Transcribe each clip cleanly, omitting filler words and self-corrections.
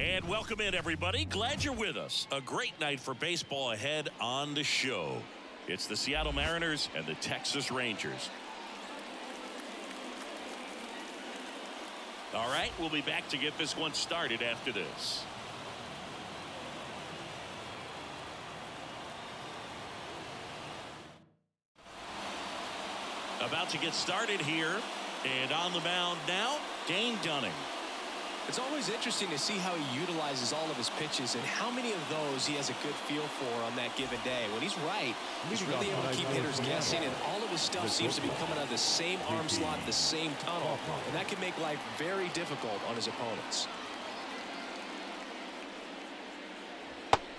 And welcome in, everybody. Glad you're with us. A great night for baseball ahead on the show. It's the Seattle Mariners and the Texas Rangers. All right, we'll be back to get this one started after this. About to get started here. And on the mound now, Dane Dunning. It's always interesting to see how he utilizes all of his pitches and how many of those he has a good feel for on that given day. When he's right, he's really able to keep hitters guessing, and all of his stuff seems to be coming out of the same arm slot, the same tunnel, and that can make life very difficult on his opponents.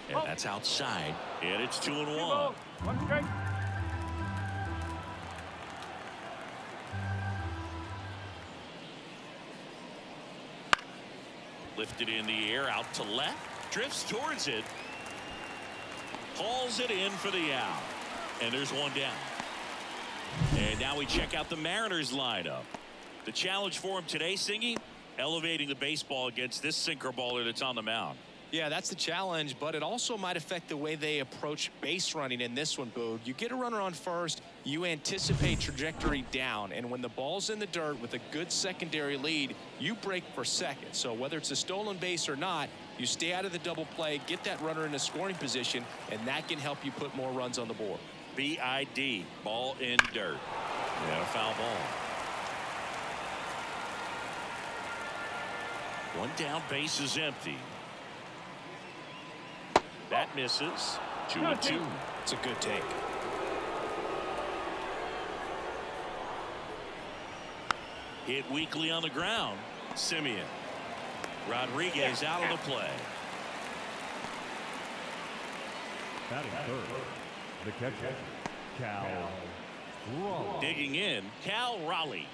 And that's outside, and it's 2-1. One strike. Lifted in the air, out to left, drifts towards it, hauls it in for the out, and there's one down. And now we check out the Mariners lineup. The challenge for him today, Singy, elevating the baseball against this sinker baller that's on the mound. Yeah, that's the challenge, but it also might affect the way they approach base running in this one, Boog. You get a runner on first, you anticipate trajectory down, and when the ball's in the dirt with a good secondary lead, you break for second. So whether it's a stolen base or not, you stay out of the double play, get that runner in a scoring position, and that can help you put more runs on the board. BID, ball in dirt. And a foul ball. One down, base is empty. That misses. 2-2. It's a good take. Hit weakly on the ground. Simeon. Rodriguez out of the play. Batting third, the catcher, Cal Raleigh. Digging in, Cal Raleigh.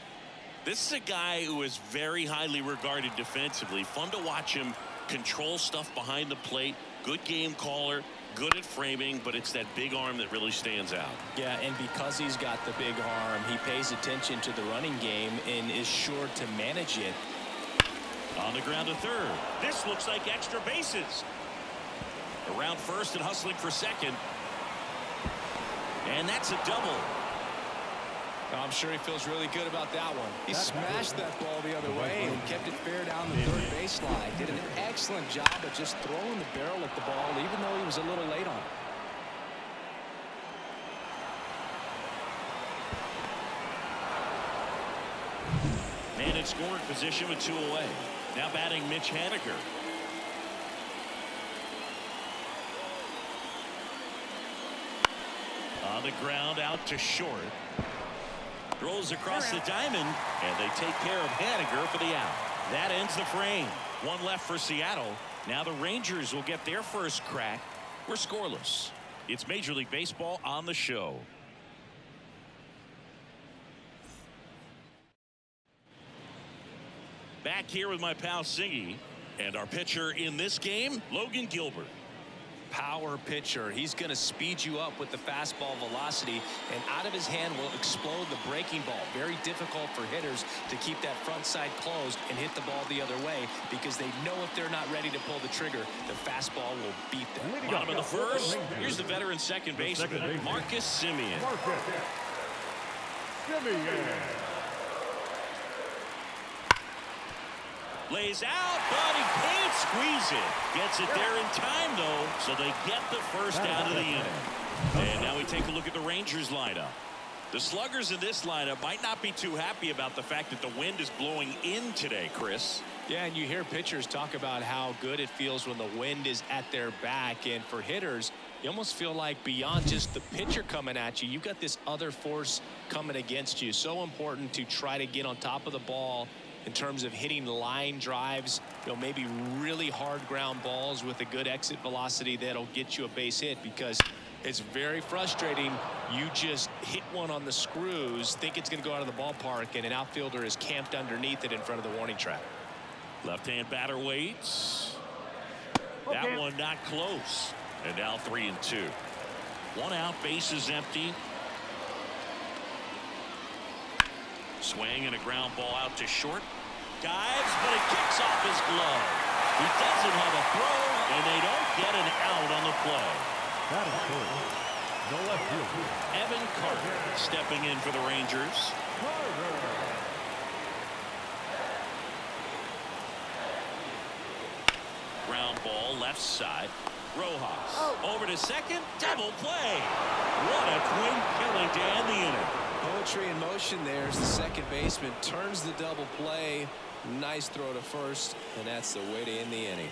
This is a guy who is very highly regarded defensively. Fun to watch him control stuff behind the plate. Good game caller, good at framing, but it's that big arm that really stands out. Yeah, and because he's got the big arm, he pays attention to the running game and is sure to manage it. On the ground to third. This looks like extra bases. Around first and hustling for second. And that's a double. I'm sure he feels really good about that one. He smashed that ball the other way and kept it fair down the third baseline. Did an excellent job of just throwing the barrel at the ball, even though he was a little late on it. Man in scoring position with 2 away. Now batting Mitch Haniger. On the ground, out to short. Throws across the diamond, and they take care of Haniger for the out. That ends the frame. One left for Seattle. Now the Rangers will get their first crack. We're scoreless. It's Major League Baseball on the show. Back here with my pal Singy, and our pitcher in this game, Logan Gilbert. Power pitcher. He's going to speed you up with the fastball velocity, and out of his hand will explode the breaking ball. Very difficult for hitters to keep that front side closed and hit the ball the other way, because they know if they're not ready to pull the trigger, the fastball will beat them. Bottom of the first. Here's the veteran second baseman, Marcus Simeon. Lays out, but he can't squeeze it. Gets it there in time, though, so they get the first out of the inning. And now we take a look at the Rangers lineup. The sluggers in this lineup might not be too happy about the fact that the wind is blowing in today, Chris. Yeah, and you hear pitchers talk about how good it feels when the wind is at their back. And for hitters, you almost feel like beyond just the pitcher coming at you, you've got this other force coming against you. So important to try to get on top of the ball in terms of hitting line drives, maybe really hard ground balls with a good exit velocity that'll get you a base hit, because it's very frustrating. You just hit one on the screws, think it's going to go out of the ballpark, and an outfielder is camped underneath it in front of the warning track. Left-hand batter waits. That one not close. And now 3-2. One out, base is empty. Swing and a ground ball out to short. Dives, but it kicks off his glove. He doesn't have a throw, and they don't get an out on the play. That is third. The left fielder. Evan Carter stepping in for the Rangers. Carter. Ground ball left side. Rojas over to second. Double play. What a twin killing to end the inning. Poetry in motion there as the second baseman turns the double play. Nice throw to first, and that's the way to end the inning.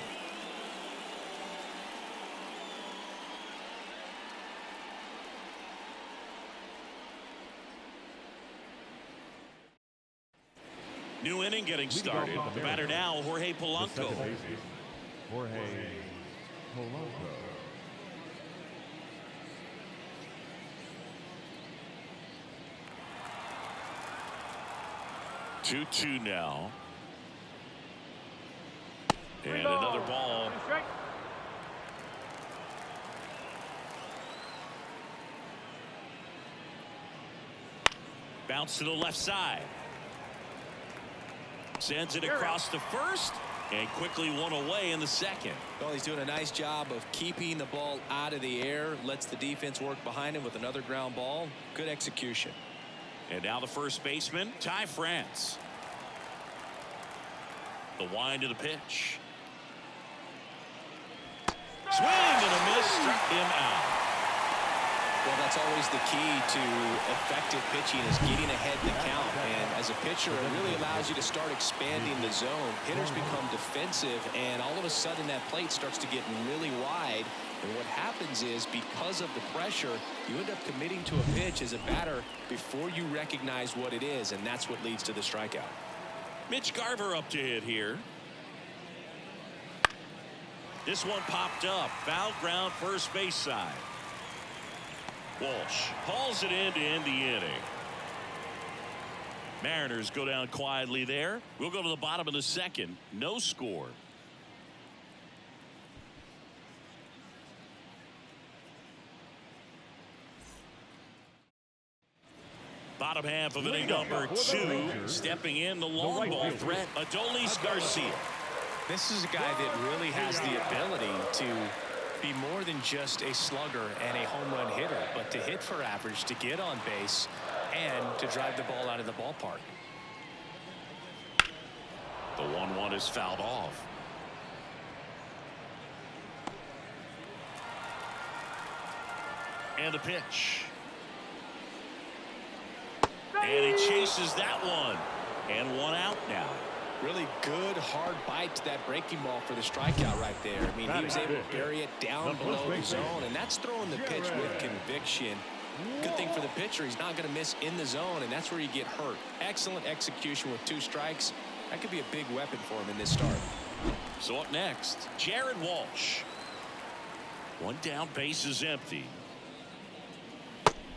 New inning getting started. The batter now, Jorge Polanco. Jorge Polanco. 2-2 now. And another ball. Bounce to the left side. Sends it across to first. And quickly one away in the second. Well, he's doing a nice job of keeping the ball out of the air. Lets the defense work behind him with another ground ball. Good execution. And now the first baseman, Ty France. The wind of the pitch. Swing and a miss, struck him out. Well, that's always the key to effective pitching is getting ahead in the count. And as a pitcher, it really allows you to start expanding the zone. Hitters become defensive, and all of a sudden that plate starts to get really wide. And what happens is, because of the pressure, you end up committing to a pitch as a batter before you recognize what it is, and that's what leads to the strikeout. Mitch Garver up to hit here. This one popped up. Foul ground, first base side. Walsh hauls it in to end the inning. Mariners go down quietly there. We'll go to the bottom of the second. No score. Bottom half of inning number 2. Stepping in the long ball threat, Adolis Garcia. This is a guy that really has the ability to be more than just a slugger and a home run hitter, but to hit for average, to get on base, and to drive the ball out of the ballpark. The 1-1 is fouled off. And the pitch. And he chases that one. And one out now. Really good hard bite to that breaking ball for the strikeout right there. I mean, he was able to bury it down below the zone, and that's throwing the pitch with conviction. Good thing for the pitcher, he's not going to miss in the zone, and that's where you get hurt. Excellent execution with 2 strikes. That could be a big weapon for him in this start. So up next, Jared Walsh. One down, base is empty.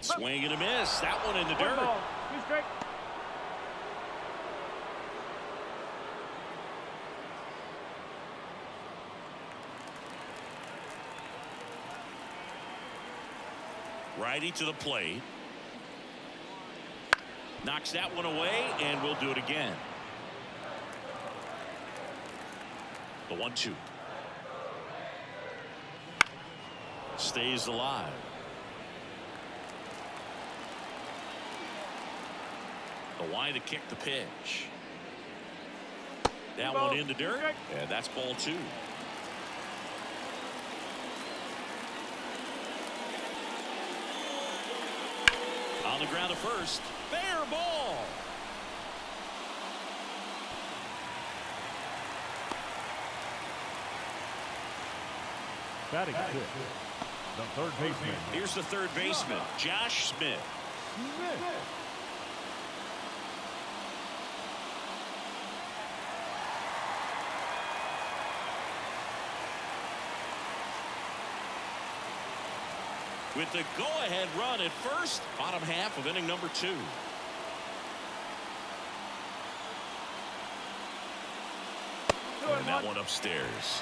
Swing and a miss. That one in the dirt. Righty to the plate. Knocks that one away, and we'll do it again. The 1-2. Stays alive. The wind to kick the pitch. That one in the dirt, and that's ball 2. On the ground to first. Fair ball. Batting 6. The third baseman. Here's the third baseman, Josh Smith. With the go-ahead run at first, bottom half of inning number 2. And that one upstairs.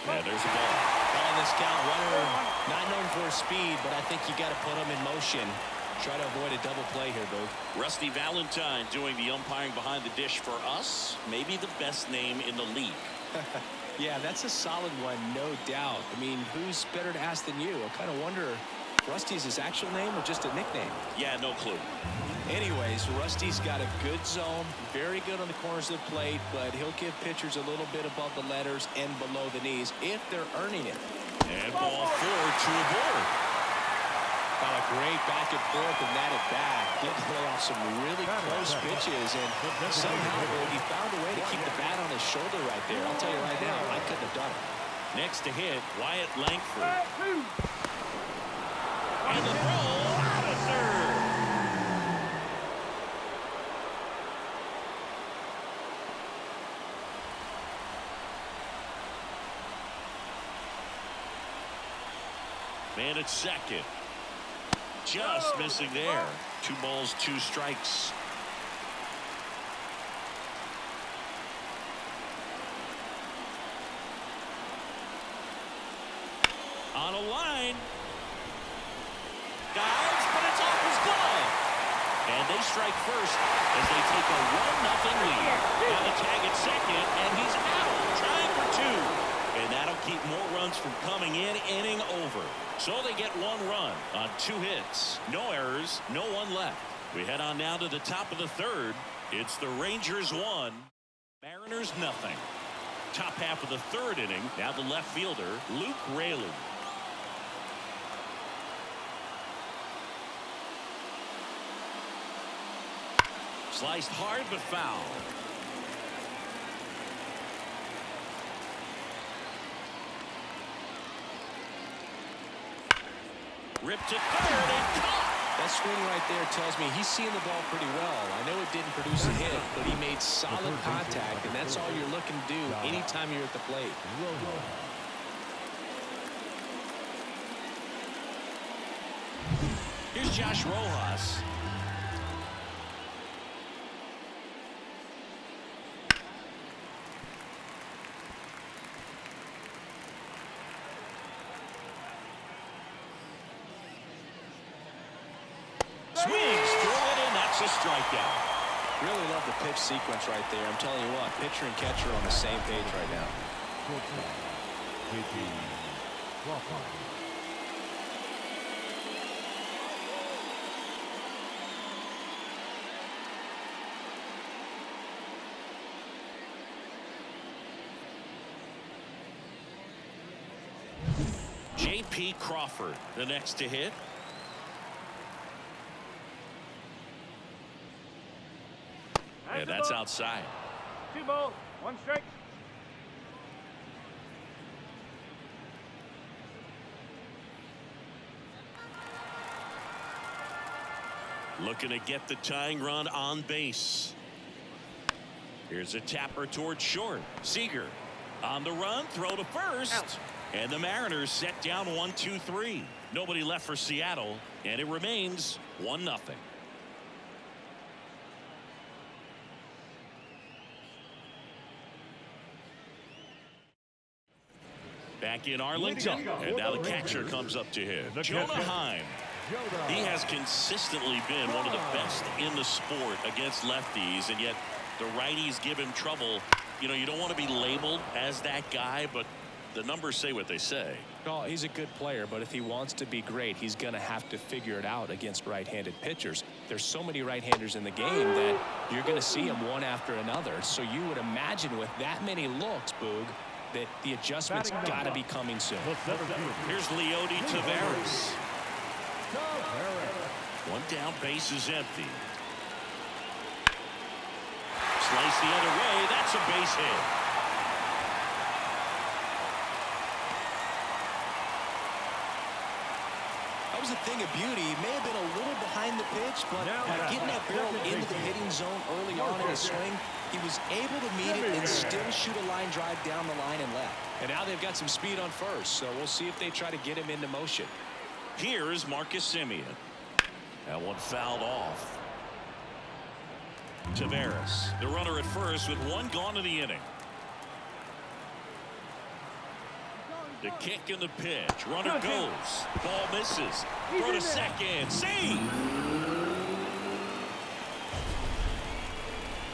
And there's a ball. On this count, runner not known for his speed, but I think you got to put him in motion. Try to avoid a double play here, Boog. Rusty Valentine doing the umpiring behind the dish for us. Maybe the best name in the league. Yeah, that's a solid one, no doubt. I mean, who's better to ask than you? I kind of wonder, Rusty's his actual name or just a nickname? Yeah, no clue. Anyways, Rusty's got a good zone, very good on the corners of the plate, but he'll give pitchers a little bit above the letters and below the knees if they're earning it. And ball 4 to a board. Got a great back and forth and that at bat. Did play off some really close pitches, and somehow he found a way to keep the bat on his shoulder right there. I'll tell you right now, I couldn't have done it. Next to hit, Wyatt Langford. And the throw out of third. Man at second. Just missing there. 2 balls, 2 strikes. On a line. Dives, but it's off his glove. And they strike first as they take a 1-0 lead. Now the tag at second, and he's out. Trying for 2. And that'll keep more runs from coming in, inning over. So they get 1 run on 2 hits. No errors, no one left. We head on now to the top of the third. It's the Rangers 1, Mariners nothing. Top half of the third inning. Now the left fielder, Luke Raley. Sliced hard but foul. Ripped to third and caught. That swing right there tells me he's seeing the ball pretty well. I know it didn't produce a hit, but he made solid contact, and that's all you're looking to do anytime you're at the plate. Here's Josh Rojas. Swings through it, and that's a strikeout. Really love the pitch sequence right there. I'm telling you what, pitcher and catcher are on the same page right now. J.P. Crawford, the next to hit. And that's outside. 2 balls, 1 strike. Looking to get the tying run on base. Here's a tapper towards short. Seager on the run, throw to first. Out. And the Mariners set down 1-2-3. Nobody left for Seattle, and it remains 1-0. Back in Arlington, and now the catcher comes up to hit. Jonah Heim. He has consistently been one of the best in the sport against lefties, and yet the righties give him trouble. You know, you don't want to be labeled as that guy, but the numbers say what they say. Oh, he's a good player, but if he wants to be great, he's going to have to figure it out against right-handed pitchers. There's so many right-handers in the game that you're going to see them one after another. So you would imagine with that many looks, Boog, that the adjustment's got to be coming soon. Here's Leody Taveras. One down, base is empty. Slice the other way. That's a base hit. That was a thing of beauty. He may have been a little behind the pitch, but by getting that barrel into the hitting zone early on in his swing, he was able to meet it and still shoot a line drive down the line and left. And now they've got some speed on first, so we'll see if they try to get him into motion. Here's Marcus Semien. That one fouled off. Taveras, the runner at first with 1 gone in the inning. The kick and the pitch. Runner goes. Ball misses. Throw to second. Save!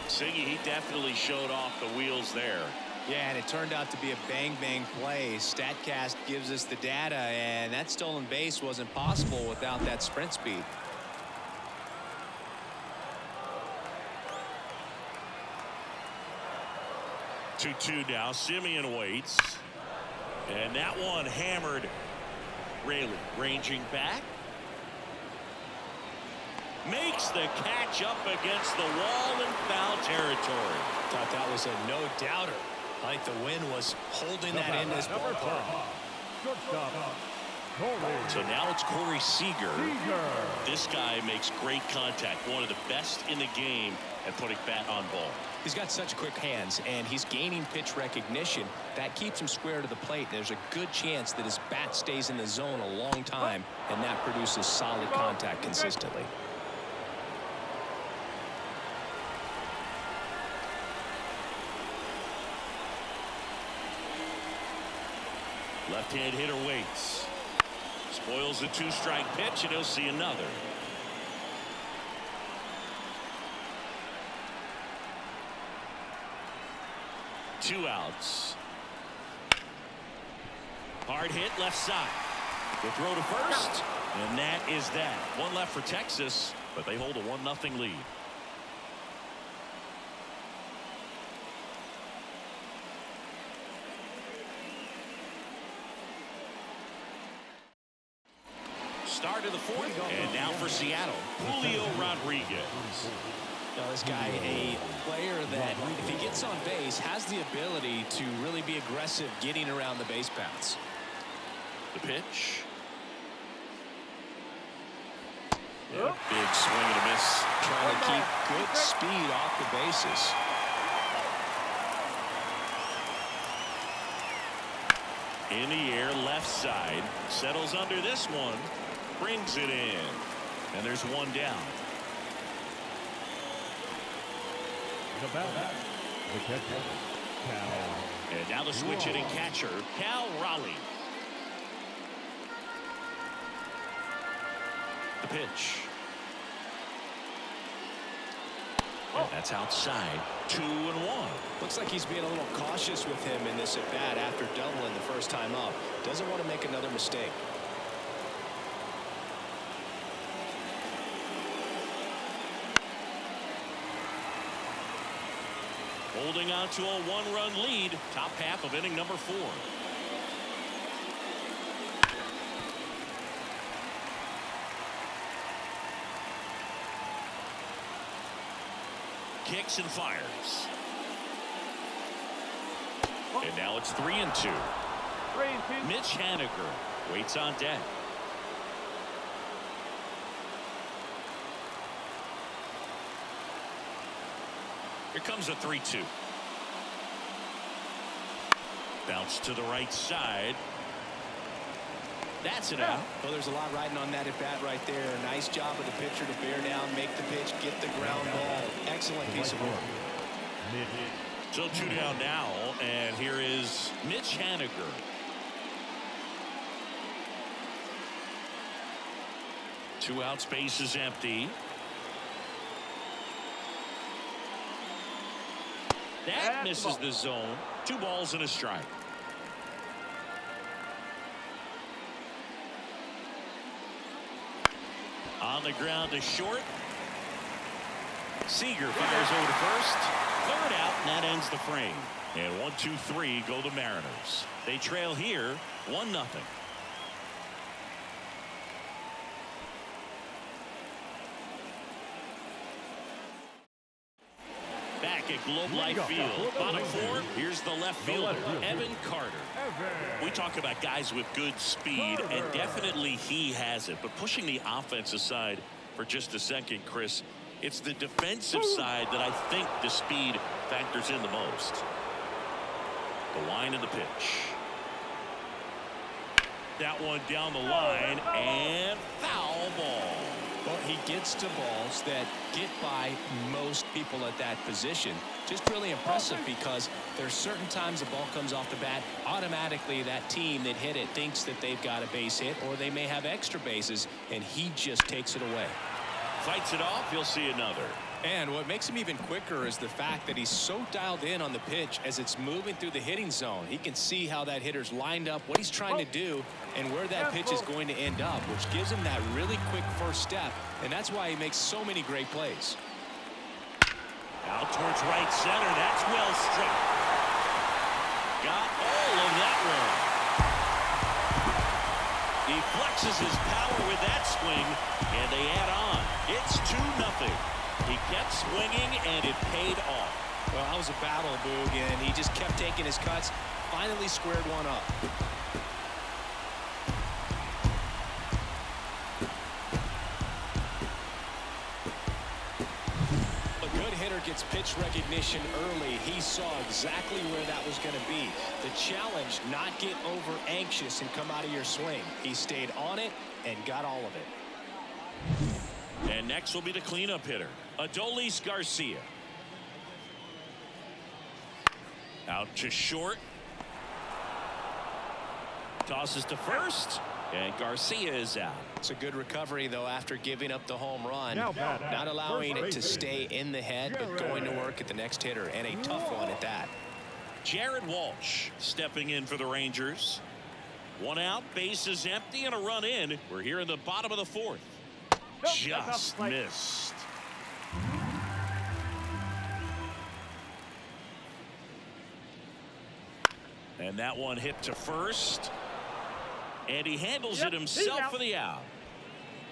Siggy, he definitely showed off the wheels there. Yeah, and it turned out to be a bang-bang play. StatCast gives us the data, and that stolen base wasn't possible without that sprint speed. Two now. Simeon waits. And that one hammered. Rayleigh ranging back. Makes the catch up against the wall in foul territory. Thought that was a no-doubter. Like the wind was holding that in his ballpark. So now it's Corey Seager. This guy makes great contact. One of the best in the game at putting bat on ball. He's got such quick hands, and he's gaining pitch recognition. That keeps him square to the plate. There's a good chance that his bat stays in the zone a long time, and that produces solid contact consistently. Left-hand hitter waits. Spoils the two-strike pitch, and he'll see another. Two outs. Hard hit left side. The throw to first, and that is that. One left for Texas, but they hold a 1-0 lead. Start of the fourth, and now for Seattle, Julio Rodriguez. Now this guy, a player that if he gets on base has the ability to really be aggressive getting around the base paths. The pitch. Yeah, big swing and a miss. Trying to keep good speed off the bases. In the air, left side. Settles under this one. Brings it in. And there's one down. And now the switch hitting catcher, Cal Raleigh. The pitch. And that's outside. 2-1. Looks like he's being a little cautious with him in this at bat after doubling the first time up. Doesn't want to make another mistake. Holding on to a 1-run lead. Top half of inning number 4. Kicks and fires. And now it's 3-2. Mitch Haniger waits on deck. Here comes a 3-2. Bounce to the right side. That's it out. Well, there's a lot riding on that at bat right there. Nice job of the pitcher to bear down, make the pitch, get the ground ball. Excellent piece of work. So 2 down now, and here is Mitch Haniger. Two outs, base is empty. That misses the zone. 2 balls and a strike. On the ground to short. Seager fires over to first. Third out, and that ends the frame. And 1, 2, 3 go the Mariners. They trail here 1-0. Back at Globe Life Field. Bottom 4, here's the left fielder, Evan Carter. We talk about guys with good speed, and definitely he has it. But pushing the offense aside for just a second, Chris, it's the defensive side that I think the speed factors in the most. The line of the pitch. That one down the line, and foul ball. Well, He gets to balls that get by most people at that position. Just really impressive because there's certain times the ball comes off the bat, automatically that team that hit it thinks that they've got a base hit or they may have extra bases, and he just takes it away. Fights it off. He'll see another. And what makes him even quicker is the fact that he's so dialed in on the pitch as it's moving through the hitting zone. He can see how that hitter's lined up, what he's trying to do, and where that pitch is going to end up, which gives him that really quick first step, and that's why he makes so many great plays. Out towards right center. That's well struck. Got all of that one. He flexes his power with that swing, and they add on. It's 2-0. He kept swinging, and it paid off. Well, that was a battle, Boog, and he just kept taking his cuts, finally squared one up. A good hitter gets pitch recognition early. He saw exactly where that was going to be. The challenge, not get over anxious and come out of your swing. He stayed on it and got all of it. And next will be the cleanup hitter, Adolis Garcia. Out to short. Tosses to first. And Garcia is out. It's a good recovery, though, after giving up the home run. Not allowing it to stay in the head, but going to work at the next hitter, and a tough one at that. Jared Walsh stepping in for the Rangers. One out, bases empty, and a run in. We're here in the bottom of the fourth. Just missed. And that one hit to first. And he handles it himself for the out.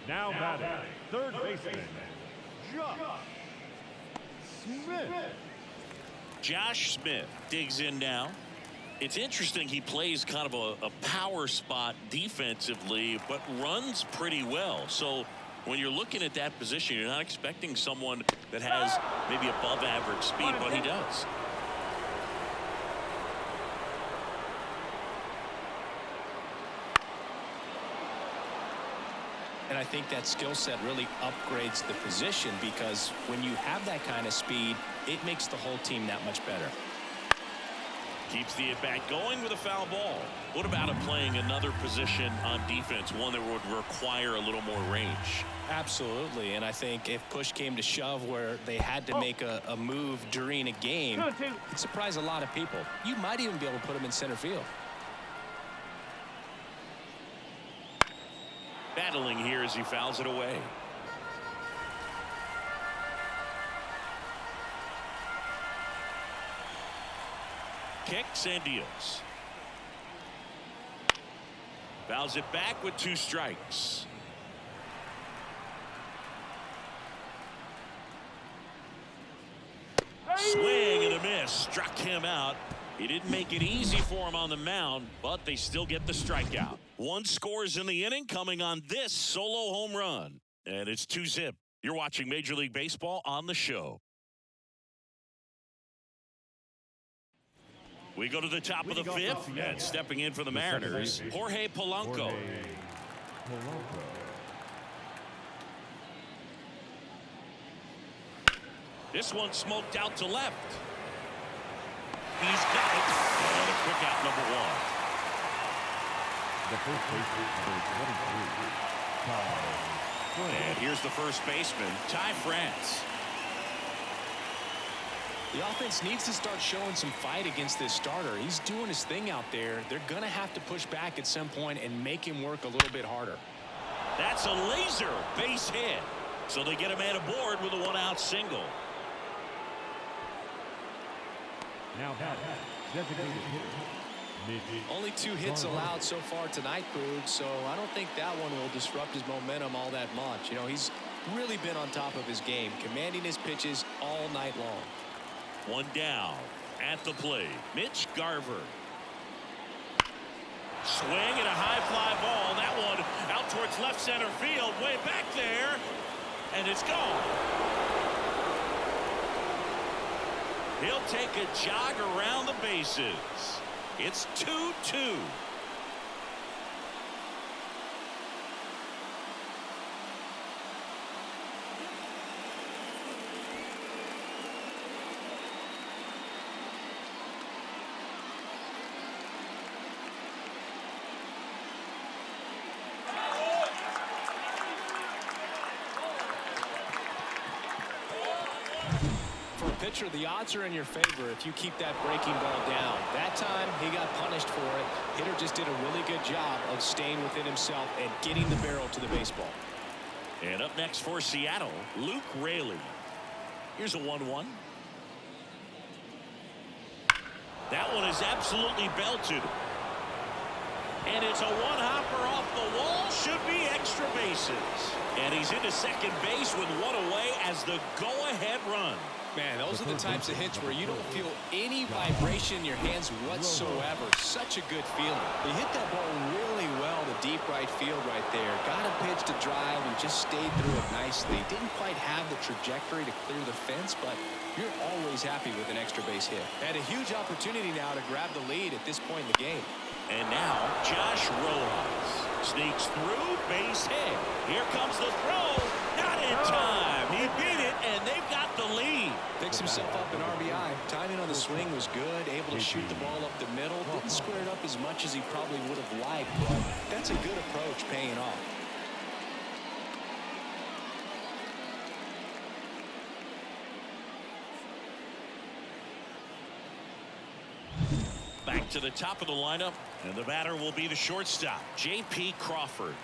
Now batting, third baseman, Josh Smith digs in now. It's interesting, he plays kind of a power spot defensively, but runs pretty well. So when you're looking at that position, you're not expecting someone that has maybe above average speed, but he does. And I think that skill set really upgrades the position, because when you have that kind of speed, it makes the whole team that much better. Keeps the at-bat going with a foul ball. What about him playing another position on defense, one that would require a little more range? Absolutely, and I think if push came to shove where they had to make a move during a game, it'd surprise a lot of people. You might even be able to put him in center field. Battling here as he fouls it away. Kicks and deals. Fouls it back with 2 strikes. Swing and a miss. Struck him out. He didn't make it easy for him on the mound, but they still get the strikeout. 1 scores in the inning, coming on this solo home run. And it's 2-0. You're watching Major League Baseball on the show. We go to the top of the 5th, and stepping in for the Mariners, Jorge Polanco. This one smoked out to left. He's got it. And a quick out, number 1. The first baseman, And here's the first baseman, Ty France. The offense needs to start showing some fight against this starter. He's doing his thing out there. They're going to have to push back at some point and make him work a little bit harder. That's a laser base hit. So they get a man aboard with a 1-out single. now batting, designated hitter, Only 2 hits allowed so far tonight, Boog, so I don't think that one will disrupt his momentum all that much. You know, he's really been on top of his game, commanding his pitches all night long. 1 down at the plate. Mitch Garver. Swing and a high fly ball. That one out towards left center field. Way back there. And it's gone. He'll take a jog around the bases. It's 2-2. pitcher, the odds are in your favor if you keep that breaking ball down. That time, he got punished for it. Hitter just did a really good job of staying within himself and getting the barrel to the baseball. And up next for Seattle, Luke Raley. Here's a 1-1. That one is absolutely belted. And it's a one-hopper off the wall. Should be extra bases. And he's into second base with one away as the go-ahead run. Man, those are the types of hits where you don't feel any vibration in your hands whatsoever. Such a good feeling. He hit that ball really well to deep right field right there. Got a pitch to drive and just stayed through it nicely. Didn't quite have the trajectory to clear the fence, but you're always happy with an extra base hit. Had a huge opportunity now to grab the lead at this point in the game. And now Josh Rojas sneaks through, base hit. Here comes the throw. Not in time. He beat it, and they've got the lead. Picks himself up an RBI. Timing on the swing was good. Able to shoot the ball up the middle. Didn't square it up as much as he probably would have liked, but that's a good approach paying off. Back to the top of the lineup, and the batter will be the shortstop, J.P. Crawford.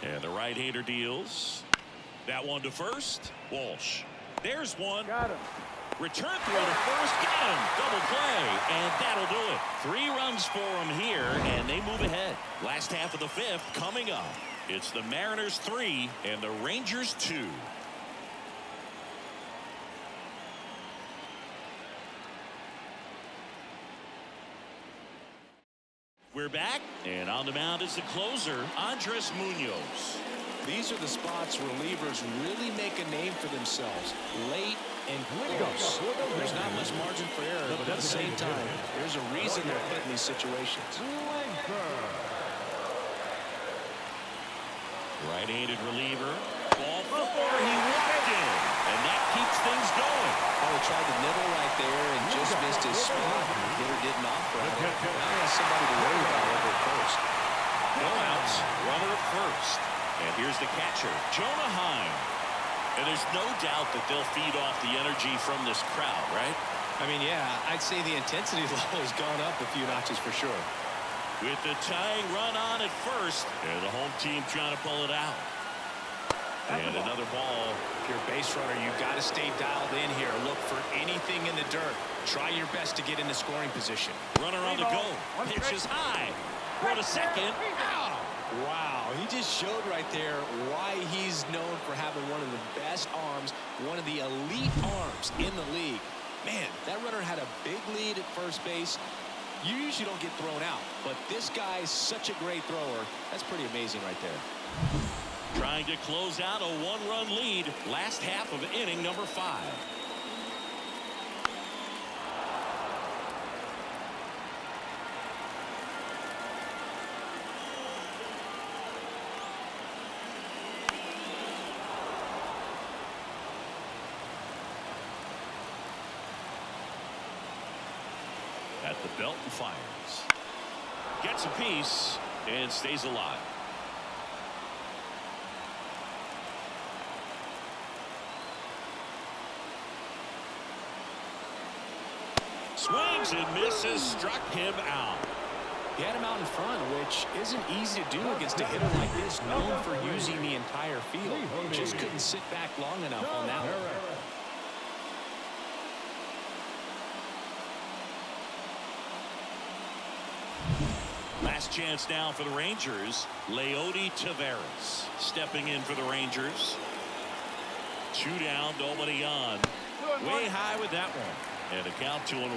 And the right-hander deals. That one to first. Walsh. There's one. Got him. Return throw to first. Got him. Double play. And that'll do it. 3 runs for them here, and they move ahead. Last half of the 5th coming up. It's the Mariners 3 and the Rangers 2. We're back, and on the mound is the closer, Andres Munoz. These are the spots relievers really make a name for themselves. Late and close. There's not much margin for error, but at the same time, there's a reason they're put in these situations. Right-handed reliever. Ball 4. He walked in, and that keeps things going. Oh, he tried the middle right there and just missed his spot. The hitter didn't offer it. Now he has somebody to worry about over at first. No outs. Runner at first. And here's the catcher, Jonah Heim. And there's no doubt that they'll feed off the energy from this crowd, right? I mean, yeah, I'd say the intensity level has gone up a few notches for sure. With the tying run on at first, and the home team trying to pull it out. And another ball. If you're a base runner, you've got to stay dialed in here. Look for anything in the dirt. Try your best to get into scoring position. Runner on the go. Pitch is high. Throw to second. Ow! Wow, he just showed right there why he's known for having one of the best arms, one of the elite arms in the league. Man, that runner had a big lead at first base. You usually don't get thrown out, but this guy's such a great thrower. That's pretty amazing right there. Trying to close out a 1-run lead. Last half of inning number 5. At the belt and fires. Gets a piece and stays alive. Swings and misses, struck him out. He had him out in front, which isn't easy to do against a hitter like this, known for using the entire field. Just couldn't sit back long enough on that one. Last chance now for the Rangers. Leody Taveras stepping in for the Rangers. 2 down, nobody on. Way high with that one. And a count 2-1.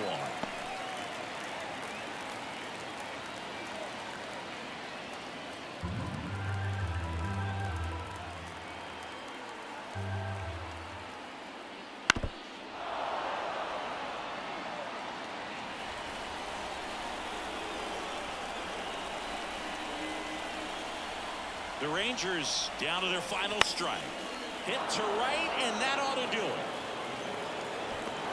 The Rangers down to their final strike. Hit to right, and that ought to do it.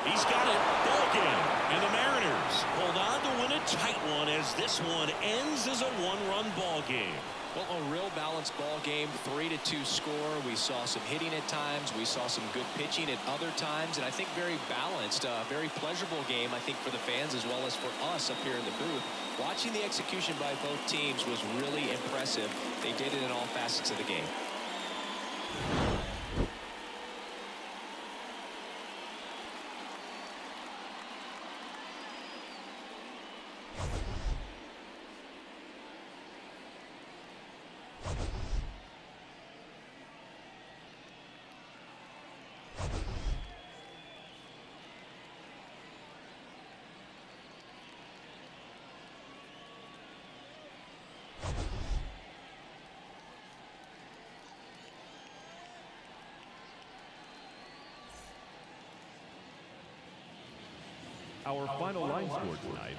He's got it. Ball game. And the Mariners hold on to win a tight one as this one ends as a 1-run ball game. Well, a real balanced ball game, 3-2 score. We saw some hitting at times. We saw some good pitching at other times, and I think very balanced, very pleasurable game, I think, for the fans as well as for us up here in the booth. Watching the execution by both teams was really impressive. They did it in all facets of the game. Our final line score tonight